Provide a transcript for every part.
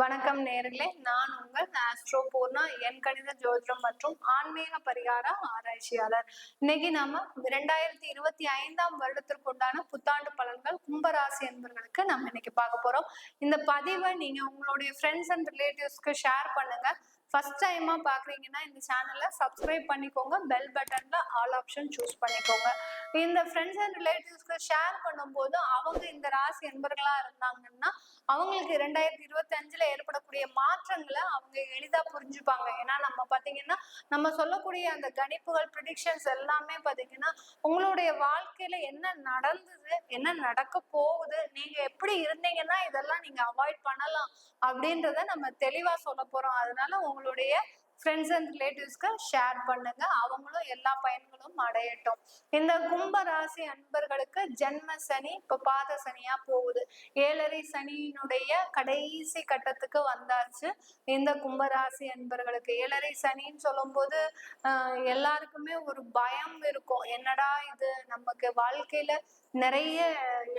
வணக்கம் நேர்களே, நான் உங்கள் ஆஸ்ட்ரோ பூர்ணா, என் கணித ஜோதிடம் மற்றும் ஆன்மீக பரிகார ஆராய்ச்சியாளர். இன்னைக்கு நாம 2025ஆம் வருடத்திற்கு உண்டான புத்தாண்டு பலன்கள் கும்பராசி என்பவர்களுக்கு நம்ம இன்னைக்கு பார்க்க போறோம். இந்த பதிவை நீங்க உங்களுடைய ஃப்ரெண்ட்ஸ் அண்ட் ரிலேட்டிவ்ஸ்க்கு ஷேர் பண்ணுங்க. ஃபர்ஸ்ட் டைமா பாக்குறீங்கன்னா இந்த சேனலை சப்ஸ்கிரைப் பண்ணிக்கோங்க, பெல் பட்டன்ல ஆல் ஆப்ஷன் சூஸ் பண்ணிக்கோங்க. இந்த ஃப்ரெண்ட்ஸ் அண்ட் ரிலேட்டிவ்ஸ்க்கு ஷேர் பண்ணும்போது அவங்க இந்த ராசி என்பர்களா இருந்தாங்கன்னா அவங்களுக்கு 2025ல ஏற்படக்கூடிய மாற்றங்களை அவங்க எளிதா புரிஞ்சுப்பாங்க. ஏன்னா நம்ம பாத்தீங்கன்னா நம்ம சொல்லக்கூடிய அந்த கணிப்புகள் ப்ரிடிக்ஷன்ஸ் எல்லாமே பாத்தீங்கன்னா உங்களுடைய வாழ்க்கையில என்ன நடந்தது, என்ன நடக்க போகுது, நீங்க எப்படி இருந்தீங்கன்னா இதெல்லாம் நீங்க அவாய்ட் பண்ணலாம் அப்படின்றத நம்ம தெளிவா சொல்ல போறோம். அதனால உங்களுடைய ஃப்ரெண்ட்ஸ் அண்ட் ரிலேட்டிவ்ஸ்க்கு ஷேர் பண்ணுங்க, அவங்களும் எல்லா பயன்களும் அடையட்டும். இந்த கும்ப ராசி அன்பர்களுக்கு ஜென்ம சனி இப்ப பாத சனியா போகுது. 7.5 சனியினுடைய கடைசி கட்டத்துக்கு வந்தாச்சு. இந்த கும்பராசி அன்பர்களுக்கு 7.5 சனின்னு சொல்லும் போது எல்லாருக்குமே ஒரு பயம் இருக்கும். என்னடா இது, நமக்கு வாழ்க்கையில நிறைய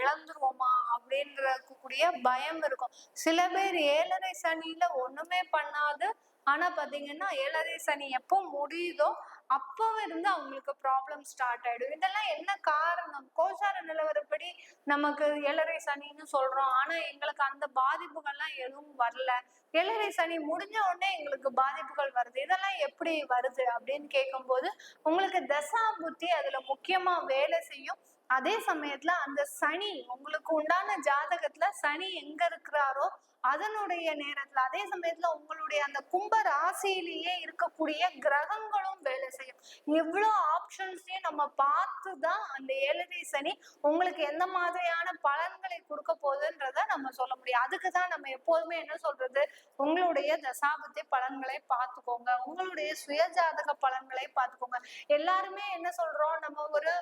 இழந்துருவோமா அப்படின்ற கூடிய பயம் இருக்கும். சில பேர் 7.5 சனியில ஒண்ணுமே பண்ணாது, ஆனா பாத்தீங்கன்னா 7.5 சனி எப்போ முடியுதோ அப்போ இருந்து அவங்களுக்கு ப்ராப்ளம் ஸ்டார்ட் ஆயிடும். இதெல்லாம் என்ன காரணம்? கோச்சார நிலவரப்படி நமக்கு 7.5 சனின்னு சொல்றோம், ஆனா எங்களுக்கு அந்த பாதிப்புகள்லாம் எதுவும் வரல. 7.5 சனி முடிஞ்ச உடனே எங்களுக்கு பாதிப்புகள் வருது, இதெல்லாம் எப்படி வருது அப்படின்னு கேட்கும்போது உங்களுக்கு தசா புத்தி அதுல முக்கியமா வேலை செய்யும். அதே சமயத்துல அந்த சனி உங்களுக்கு உண்டான ஜாதகத்துல சனி எங்க இருக்கிறாரோ அதனுடைய நேரத்துல அதே சமயத்துல உங்களுடைய அந்த கும்ப ராசியிலேயே இருக்கக்கூடிய கிரகங்களும் வேலை செய்யும். இவ்வளவு ஆப்ஷன்ஸையும் நம்ம பார்த்துதான் அந்த 7.5 சனி உங்களுக்கு எந்த மாதிரியான பலன்களை கொடுக்க போகுதுன்றத நம்ம சொல்ல முடியும். அதுக்குதான் நம்ம எப்போதுமே என்ன சொல்றது, உங்களுடைய தசாபுத்தி பலன்களை பார்த்துக்கோங்க, உங்களுடைய சுயஜாதக பலன்களை பார்த்துக்கோங்க. எல்லாருமே என்ன சொல்றோம், நம்ம ஒரு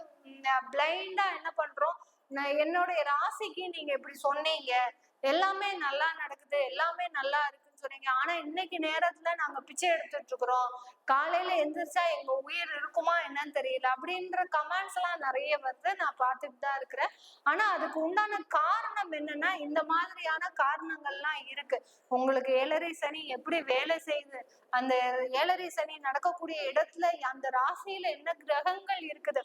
பிளைண்டா என்ன பண்றோம், என்னுடைய ராசிக்கு நீங்க இப்படி சொன்னீங்க, எல்லாமே நல்லா நடக்குது, எல்லாமே நல்லா இருக்குன்னு சொன்னீங்க, ஆனா இன்னைக்கு நேரத்துல நாங்க பிச்சை எடுத்துட்டு இருக்கிறோம், காலையில எந்திரிச்சா எங்க உயிர் இருக்குமா என்னன்னு தெரியல அப்படின்ற கமெண்ட்ஸ் எல்லாம் நிறைய வந்து நான் பார்த்துட்டு தான் இருக்கிறேன். ஆனா அதுக்கு உண்டான காரணம் என்னன்னா இந்த மாதிரியான காரணங்கள்லாம் இருக்கு. உங்களுக்கு 7.5 சனி எப்படி வேலை செய்யுது, அந்த 7.5 சனி நடக்கக்கூடிய இடத்துல அந்த ராசியில என்ன கிரகங்கள் இருக்குது,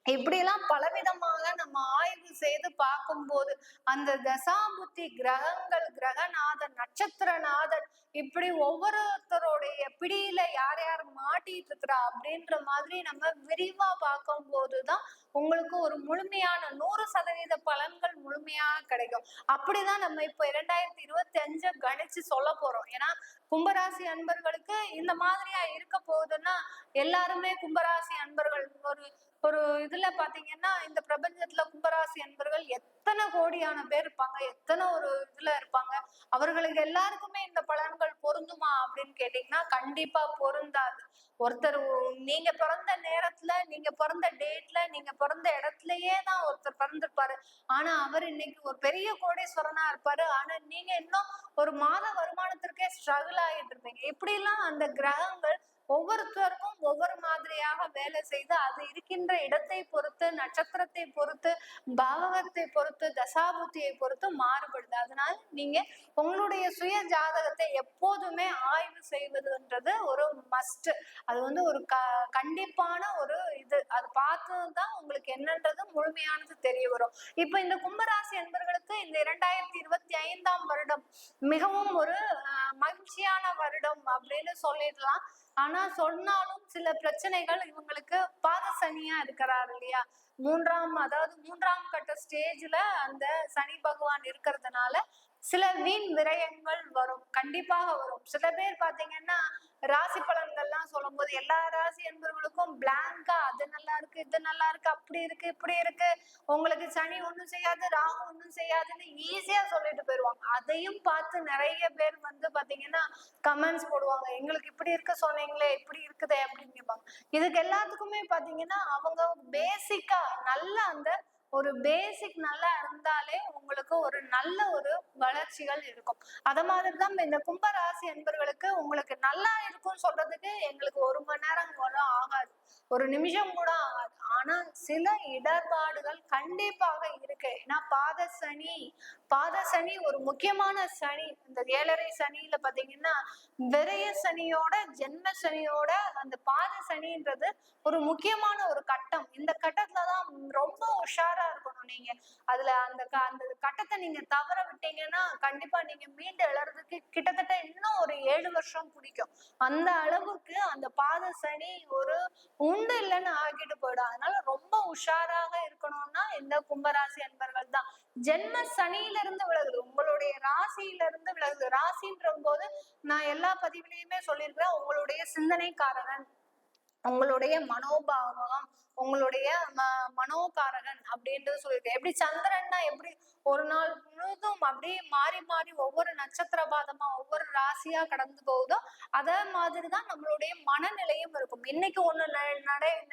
இப்படியெல்லாம் பலவிதமாக நம்ம ஆய்வு செய்து பார்க்கும்போது அந்த தசாபுத்தி கிரகங்கள், கிரகநாதன், நட்சத்திரநாதன், இப்படி ஒவ்வொருத்தருடைய பிடியில யார் யார் மாட்டிட்டு இருக்கிறா அப்படின்ற மாதிரி நம்ம விரிவா பார்க்கும் போதுதான் உங்களுக்கு ஒரு முழுமையான 100% பலன்கள் முழுமையாக கிடைக்கும். அப்படிதான் நம்ம இப்போ 2025 கணிச்சு சொல்ல போறோம். ஏன்னா கும்பராசி அன்பர்களுக்கு இந்த மாதிரியா இருக்க போகுதுன்னா எல்லாருமே கும்பராசி அன்பர்கள் ஒரு இதுல பாத்தீங்கன்னா இந்த பிரபஞ்சத்துல கும்பராசி அன்பர்கள் எத்தனை கோடியான பேர் இருப்பாங்க, எத்தனை ஒரு இதுல இருப்பாங்க, அவர்களுக்கு எல்லாருக்குமே இந்த பலன்கள் பொருந்துமா அப்படின்னு கேட்டீங்கன்னா கண்டிப்பா பொருந்தாது. ஒருத்தர் நீங்க பிறந்த நேரத்துல, நீங்க பிறந்த டேட்ல, நீங்க பிறந்த இடத்துலயே தான் ஒருத்தர் பிறந்திருப்பாரு, ஆனா அவர் இன்னைக்கு ஒரு பெரிய கோடீஸ்வரனா இருப்பாரு, ஆனா நீங்க இன்னும் ஒரு மாத வருமானத்திற்கே ஸ்ட்ரகிள் ஆகிட்டு இருப்பீங்க. இப்படி எல்லாம் அந்த கிரகங்கள் ஒவ்வொருத்தருக்கும் ஒவ்வொரு மாதிரியாக வேலை செய்து அது இருக்கின்ற இடத்தை பொறுத்து, நட்சத்திரத்தை பொறுத்து, பாவகத்தை பொறுத்து, தசாபுத்தியை பொறுத்து மாறுபடுது. அதனால நீங்க உங்களுடைய சுய ஜாதகத்தை எப்போதுமே ஆய்வு செய்வதுன்றது ஒரு மஸ்ட். அது வந்து ஒரு கண்டிப்பான ஒரு இது. அது பார்த்துதான் உங்களுக்கு என்னன்றது முழுமையானது தெரிய வரும். இப்ப இந்த கும்பராசி என்பவர்களுக்கு இந்த 2025ஆம் வருடம் மிகவும் ஒரு மகிழ்ச்சியான வருடம் அப்படின்னு சொல்லிடலாம். ஆனா சொன்னாலும் சில பிரச்சனைகள், இவங்களுக்கு பாத சனியா இருக்கிறாரு இல்லையா, மூன்றாம் கட்ட ஸ்டேஜ்ல அந்த சனி பகவான் இருக்கிறதுனால சில வீண் விரயங்கள் வரும், கண்டிப்பாக வரும். சில பேர் பாத்தீங்கன்னா ராசி பலன்கள்லாம் சொல்லும் போது எல்லா ராசி என்பவர்களுக்கும் பிளாங்கா அது நல்லா இருக்கு, இது நல்லா இருக்கு, அப்படி இருக்கு, இப்படி இருக்கு, உங்களுக்கு சனி ஒண்ணும் செய்யாது, ராகு ஒண்ணும் செய்யாதுன்னு ஈஸியா சொல்லிட்டு போயிருவாங்க. அதையும் பார்த்து நிறைய பேர் வந்து பாத்தீங்கன்னா கமெண்ட்ஸ் போடுவாங்க, எங்களுக்கு இப்படி இருக்க சொன்னீங்களே இப்படி இருக்குதே அப்படின்னு கேட்பாங்க. இதுக்கு எல்லாத்துக்குமே பாத்தீங்கன்னா அவங்க பேசிக்கா நல்ல அந்த ஒரு பேசிக் நல்லா இருந்தாலே உங்களுக்கு ஒரு நல்ல ஒரு வளர்ச்சிகள் இருக்கும். அத மாதிரிதான் இந்த கும்பராசி என்பவர்களுக்கு உங்களுக்கு நல்லா இருக்கும்னு சொல்றதுக்கு எங்களுக்கு 1 மணி நேரம் கூட ஆகாது, ஒரு நிமிஷம் கூட ஆகாது. ஆனா சில இடர்பாடுகள் கண்டிப்பாக இருக்கு. ஏன்னா பாத சனி ஒரு முக்கியமான சனி. இந்த 7.5 சனியில பாத்தீங்கன்னா விரய சனியோட ஜென்ம சனியோட அந்த பாத சனின்றது ஒரு முக்கியமான ஒரு கட்டம். இந்த கட்டத்துலதான் ரொம்ப உஷாரா இருக்கணும் நீங்க. அதுல அந்த கட்டத்தை நீங்க தவற விட்டீங்கன்னா கண்டிப்பா நீங்க மீண்டு எழறதுக்கு கிட்டத்தட்ட இன்னும் ஒரு 7 வருஷம் பிடிக்கும். அந்த அளவுக்கு அந்த பாத சனி ஒரு உண்டு இல்லைன்னு ஆகிட்டு போயிடும். அதனால ரொம்ப உஷாராக இருக்கணும்னா இந்த கும்பராசி அன்பர்கள் தான். ஜென்ம சனியில இருந்து விலகுது, உங்களுடைய ராசியில இருந்து விலகுது. ராசின்ற போது நான் எல்லா பதிவுலையுமே சொல்லியிருக்கிறேன், உங்களுடைய சிந்தனைக்காரகன், உங்களுடைய மனோபாவம், உங்களுடைய மனோகாரகன் அப்படின்றது சொல்லியிருக்கேன். எப்படி சந்திரன்னா எப்படி ஒரு நாள் முழுதும் அப்படியே மாறி மாறி ஒவ்வொரு நட்சத்திர பாதமா ஒவ்வொரு ராசியா கடந்து போகுதோ அதே மாதிரிதான் நம்மளுடைய மனநிலையும் இருக்கும். இன்னைக்கு ஒண்ணு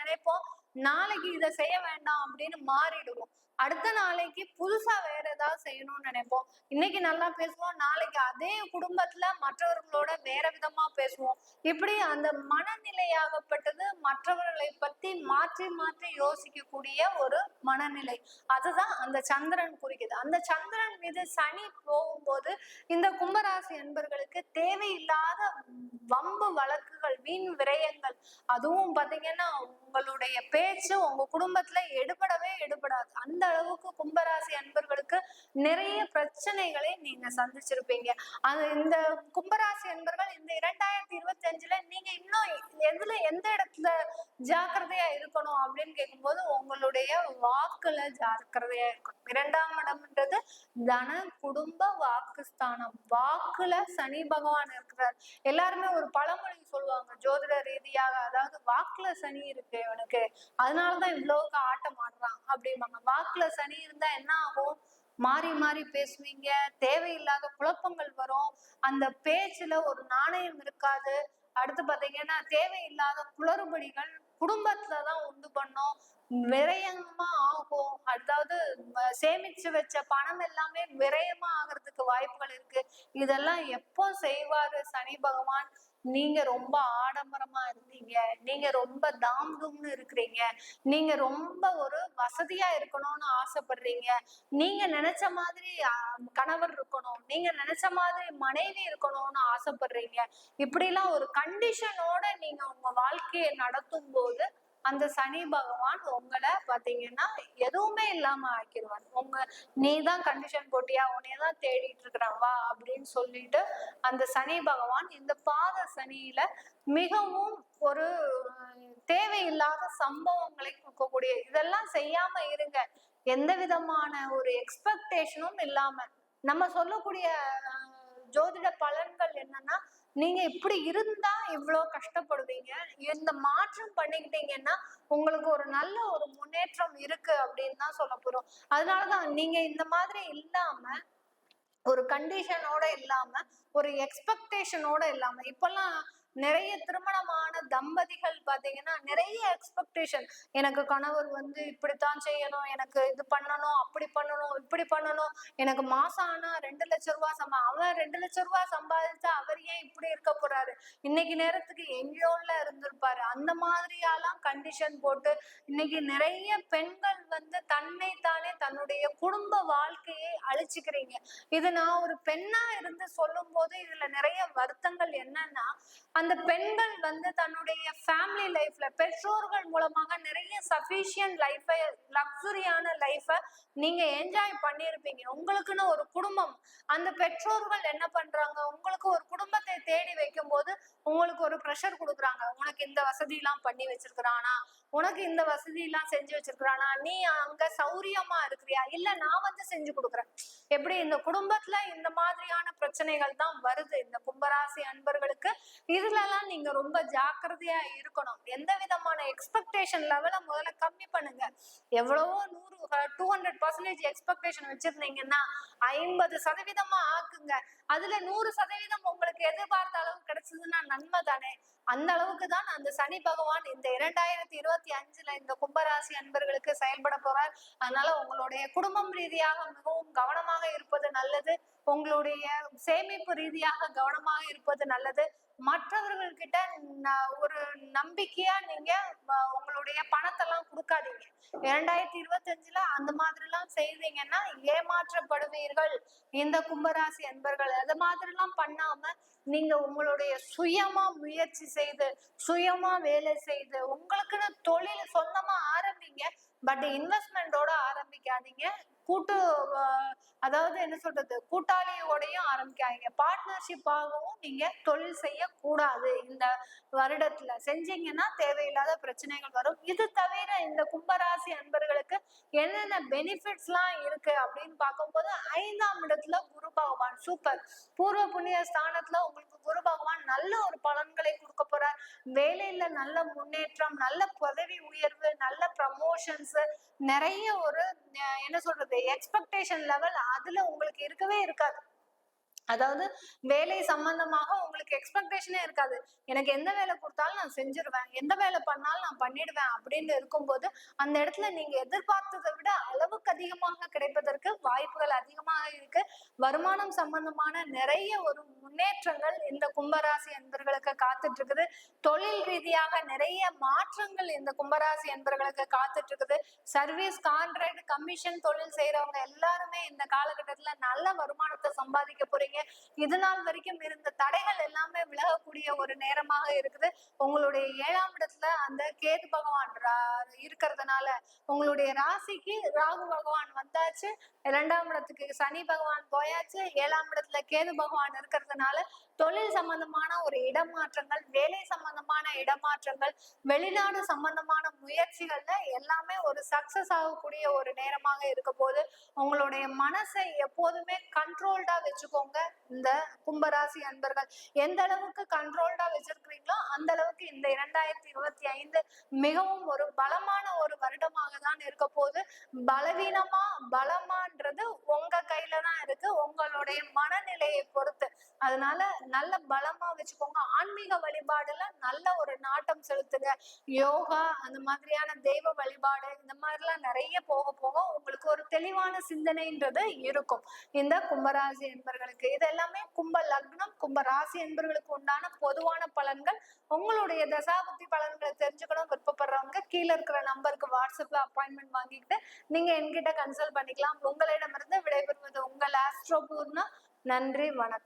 நினைப்போம், நாளைக்கு இதை செய்ய வேண்டாம் அப்படின்னு மாறிடுவோம். அடுத்த நாளைக்கு புதுசா வேற ஏதாவது செய்யணும்னு நினைப்போம். இன்னைக்கு நல்லா பேசுவோம், நாளைக்கு அதே குடும்பத்துல மற்றவர்களோட வேற விதமா பேசுவோம். இப்படி அந்த மனநிலையாகப்பட்டது மற்றவர்களை பத்தி மாற்றி மாற்றி யோசிக்கக்கூடிய ஒரு மனநிலை. அதுதான் அந்த சந்திரன் குறிக்குது. அந்த சந்திரன் மீது சனி போகும்போது இந்த கும்பராசி என்பர்களுக்கு தேவையில்லாத வம்பு வழக்குகள், வீண் விரயங்கள், அதுவும் பாத்தீங்கன்னா உங்களுடைய பேச்சு உங்க குடும்பத்துல எடுபடாது. அந்த அளவுக்கு கும்பராசி அன்பர்களுக்கு நிறைய பிரச்சனைகளை நீங்க சந்திச்சிருப்பீங்க. அது இந்த கும்பராசி அன்பர்கள் இந்த 2025ல நீங்க இன்னும் எந்த இடத்துல ஜாக்கிரதையா இருக்கணும் அப்படின்னு கேட்கும்போது உங்களுடைய வாக்குல ஜாக்கிரதையா இருக்கணும். 2ஆம் இடம்ன்றது தன குடும்ப வாக்குஸ்தானம். வாக்குல சனி பகவான் இருக்கிறார். எல்லாருமே ஒரு பழமொழி சொல்லுவாங்க ஜோதிட ரீதியாக, அதாவது வாக்குல சனி இருக்கு இவனுக்கு, அதனாலதான் இவ்வளவுக்கு ஆட்டம் ஆடுறான் அப்படிம்பாங்க. வாக்குல சனி இருந்தா என்ன ஆகும்? மாறி மாறி பேசுவீங்க, தேவையில்லாத குழப்பங்கள் வரும், அந்த பேச்சுல ஒரு நாணயம் இருக்காது. அடுத்து பாத்தீங்கன்னா தேவையில்லாத குளறுபடிகள் குடும்பத்துலதான் உண்டு பண்ணும், விரயமா ஆகும். அதாவது சேமிச்சு வச்ச பணம் எல்லாமே விரயமா ஆகிறதுக்கு வாய்ப்புகள் இருக்கு. இதெல்லாம் எப்போ செய்வாரு சனி பகவான்? நீங்க ரொம்ப ஆடம்பரமா இருந்தீங்க, நீங்க ரொம்ப தாம்தும்னு இருக்கிறீங்க, நீங்க ரொம்ப ஒரு வசதியா இருக்கணும்னு ஆசைப்படுறீங்க, நீங்க நினைச்ச மாதிரி கணவர் இருக்கணும், நீங்க நினைச்ச மாதிரி மனைவி இருக்கணும்னு ஆசைப்படுறீங்க. இப்படிலாம் ஒரு கண்டிஷனோட நீங்க உங்க வாழ்க்கையை நடத்தும் போது அந்த சனி பகவான் உங்களை பாத்தீங்கன்னா எதுவுமே இல்லாம ஆக்கிடுவார். நீதான் கண்டிஷன் போட்டியா, உன்னையதான் தேடிட்டு இருக்கிறான் வா அப்படின்னு சொல்லிட்டு அந்த சனி பகவான் இந்த பாத சனியில மிகவும் ஒரு தேவையில்லாத சம்பவங்களை கொடுக்கக்கூடிய, இதெல்லாம் செய்யாம இருங்க. எந்த விதமான ஒரு எக்ஸ்பெக்டேஷனும் இல்லாம நம்ம சொல்லக்கூடிய ஜோதிட பலன்கள் என்னன்னா, நீங்க இப்படி இருந்தா இவ்வளவு கஷ்டப்படுவீங்க, இந்த மாற்றம் பண்ணிக்கிட்டீங்கன்னா உங்களுக்கு ஒரு நல்ல ஒரு முன்னேற்றம் இருக்கு அப்படின்னு தான் சொல்ல போறோம். அதனாலதான் நீங்க இந்த மாதிரி இல்லாம ஒரு கண்டிஷனோட இல்லாம ஒரு எக்ஸ்பெக்டேஷனோட இல்லாம, இப்பெல்லாம் நிறைய திருமணமான தம்பதிகள் பாத்தீங்கன்னா நிறைய எக்ஸ்பெக்டேஷன், எனக்கு கணவர் இப்படித்தான் செய்யணும், எனக்கு இது பண்ணணும், அப்படி பண்ணணும், இப்படி பண்ணணும், எனக்கு மாசம் ஆனா 2 லட்சம் ரூபாய் அவன் 2 லட்சம் ரூபாய் சம்பாதிச்சா அவர் ஏன் இப்படி இருக்க போறாரு, இன்னைக்கு நேரத்துக்கு எங்கேயோல இருந்திருப்பாரு. அந்த மாதிரியாலாம் கண்டிஷன் போட்டு இன்னைக்கு நிறைய பெண்கள் தன்னைத்தானே தன்னுடைய குடும்ப வாழ்க்கையை அழிச்சுக்கிறீங்க. இது நான் ஒரு பெண்ணா இருந்து சொல்லும் போது இதுல நிறைய வருத்தங்கள் என்னன்னா, அந்த பெண்கள் தன்னுடைய ஃபேமிலி லைஃப்ல பெற்றோர்கள் மூலமாக நிறைய சஃபிஷியன்ட் லைஃபை, லக்ஸுரியான லைஃபை நீங்க என்ஜாய் பண்ணியிருப்பீங்க. உங்களுக்குன்னு ஒரு குடும்பம், அந்த பெற்றோர்கள் என்ன பண்றாங்க, உங்களுக்கு ஒரு குடும்பத்தை தேடி வைக்கும் போது உங்களுக்கு ஒரு ப்ரெஷர் கொடுக்குறாங்க. உனக்கு இந்த வசதி எல்லாம் பண்ணி வச்சிருக்கிறானா, உனக்கு இந்த வசதி எல்லாம் செஞ்சு வச்சிருக்கிறானா, நீ அங்க சௌரியமா இருக்கிறியா, இல்ல நான் செஞ்சு கொடுக்குறேன். எப்படி இந்த குடும்பத்துல இந்த மாதிரியான பிரச்சனைகள் தான் வருது இந்த கும்பராசி அன்பர்களுக்கு. இதுலலாம் நீங்க ரொம்ப ஜாக்கிரதையா இருக்கணும். எந்த விதமான எக்ஸ்பெக்டேஷன் லெவலை முதல்ல கம்மி பண்ணுங்க. எவ்வளவோ 200% எக்ஸ்பெக்டேஷன் வச்சிருந்தீங்கன்னா 50% ஆக்குங்க. அதுல 100% உங்களுக்கு எதிர்பார்த்த அளவு கிடைச்சதுன்னா நன்மை தானே. அந்த அளவுக்கு தான் அந்த சனி பகவான் இந்த 2025 இந்த கும்பராசி அன்பர்களுக்கு செயல்பட போறார். அதனால உங்களுடைய குடும்பம் ரீதியாக மிகவும் கவனமாக இருப்பது நல்லது. உங்களுடைய சேமிப்பு ரீதியாக கவனமாக இருப்பது நல்லது. மற்றவர்கள் கிட்ட ஒரு நம்பிக்கையா நீங்க உங்களுடைய பணத்தெல்லாம் கொடுக்காதீங்க. 2025 அந்த மாதிரி எல்லாம் செய்தீங்கன்னா ஏமாற்றப்படுவீர்கள். இந்த கும்பராசி அன்பர்கள் அது மாதிரி எல்லாம் பண்ணாம நீங்க உங்களுடைய சுயமா முயற்சி செய்து, சுயமா வேலை செய்து, உங்களுக்குன்னு தொழில் சொந்தமா ஆரம்பிங்க. பட் இன்வெஸ்ட்மெண்டோட ஆரம்பிக்காதீங்க. கூட்டு அதாவது என்ன சொல்றது, கூட்டாளியோடையும் ஆரம்பிக்காதீங்க. பார்ட்னர்ஷிப்பாகவும் நீங்க தொழில் செய்யக்கூடாது. இந்த வருடத்துல செஞ்சீங்கன்னா தேவையில்லாத பிரச்சனைகள் வரும். இது தவிர இந்த கும்பராசி அன்பர்களுக்கு என்னென்ன பெனிஃபிட்ஸ் எல்லாம் இருக்கு அப்படின்னு பார்க்கும்போது, 5ஆம் இடத்துல குரு பகவான் சூப்பர். பூர்வ புண்ணிய ஸ்தானத்துல உங்களுக்கு குரு பகவான் நல்ல ஒரு பலன்களை கொடுக்க போறார். வேலையில நல்ல முன்னேற்றம், நல்ல பதவி உயர்வு, நல்ல ப்ரமோஷன்ஸ், நிறைய ஒரு என்ன சொல்றது எக்ஸ்பெக்டேஷன் லெவல் அதுல உங்களுக்கு இருக்கவே இருக்காது. அதாவது வேலை சம்பந்தமாக உங்களுக்கு எக்ஸ்பெக்டேஷனே இருக்காது. எனக்கு எந்த வேலை கொடுத்தாலும் நான் செஞ்சிருவேன், எந்த வேலை பண்ணாலும் நான் பண்ணிடுவேன் அப்படின்னு இருக்கும்போது அந்த இடத்துல நீங்க எதிர்பார்த்ததை விட அளவுக்கு அதிகமாக கிடைப்பதற்கு வாய்ப்புகள் அதிகமாக இருக்கு. வருமானம் சம்பந்தமான நிறைய ஒரு முன்னேற்றங்கள் இந்த கும்பராசி என்பர்களுக்கு காத்துட்டு இருக்குது. தொழில் ரீதியாக நிறைய மாற்றங்கள் இந்த கும்பராசி என்பர்களுக்கு காத்துட்டு இருக்குது. சர்வீஸ், கான்ட்ராக்ட், கமிஷன் தொழில் செய்யறவங்க எல்லாருமே இந்த காலகட்டத்துல நல்ல வருமானத்தை சம்பாதிக்க போறீங்க. இது நாள் வரைக்கும் இருந்த தடைகள் எல்லாமே விலகக்கூடிய ஒரு நேரமாக இருக்குது. உங்களுடைய 7ஆம் இடத்துல அந்த கேது பகவான் இருக்கிறதுனால உங்களுடைய ராசிக்கு ராகு பகவான் வந்தாச்சு, 2ஆம் இடத்துக்கு சனி பகவான் போயாச்சு, 7ஆம் இடத்துல கேது பகவான் இருக்கிறதுனால தொழில் சம்பந்தமான ஒரு இடமாற்றங்கள், வேலை சம்பந்தமான இடமாற்றங்கள், வெளிநாடு சம்பந்தமான முயற்சிகள்ல எல்லாமே ஒரு சக்சஸ் ஆகக்கூடிய ஒரு நேரமாக இருக்க போது. உங்களுடைய மனசை எப்போதுமே கண்ட்ரோல்டா வச்சுக்கோங்க. இந்த கும்பராசி அன்பர்கள் எந்த அளவுக்கு கண்ட்ரோல்டா வச்சிருக்கிறீங்களோ அந்த அளவுக்கு இந்த 2025 மிகவும் ஒரு பலமான ஒரு வருடமாக தான் இருக்க போது. பலவீனமா பலமான்றது உங்க கையில தான் இருக்கு, உங்களுடைய மனநிலையை பொறுத்து. அதனால நல்ல பலமா வச்சுக்கோங்க. ஆன்மீக வழிபாடுல நல்ல ஒரு நாட்டம் செலுத்துங்க. யோகா, அந்த மாதிரியான தெய்வ வழிபாடு, இந்த மாதிரிலாம் நிறைய போக போக உங்களுக்கு ஒரு தெளிவான சிந்தனைன்றது இருக்கும் இந்த கும்பராசி என்பர்களுக்கு. இதெல்லாமே கும்ப லக்னம், கும்ப ராசி என்பர்களுக்கு உண்டான பொதுவான பலன்கள். உங்களுடைய தசாபுத்தி பலன்களை தெரிஞ்சுக்கணும் விருப்பப்படுறவங்க கீழே இருக்கிற நம்பருக்கு வாட்ஸ்அப்ல அப்பாயின்மெண்ட் வாங்கிக்கிட்டு நீங்க என்கிட்ட கன்சல்ட் பண்ணிக்கலாம். உங்களிடமிருந்து விடைபெறுவது உங்கள் ஆஸ்ட்ரோ பூர்ணா. நன்றி, வணக்கம்.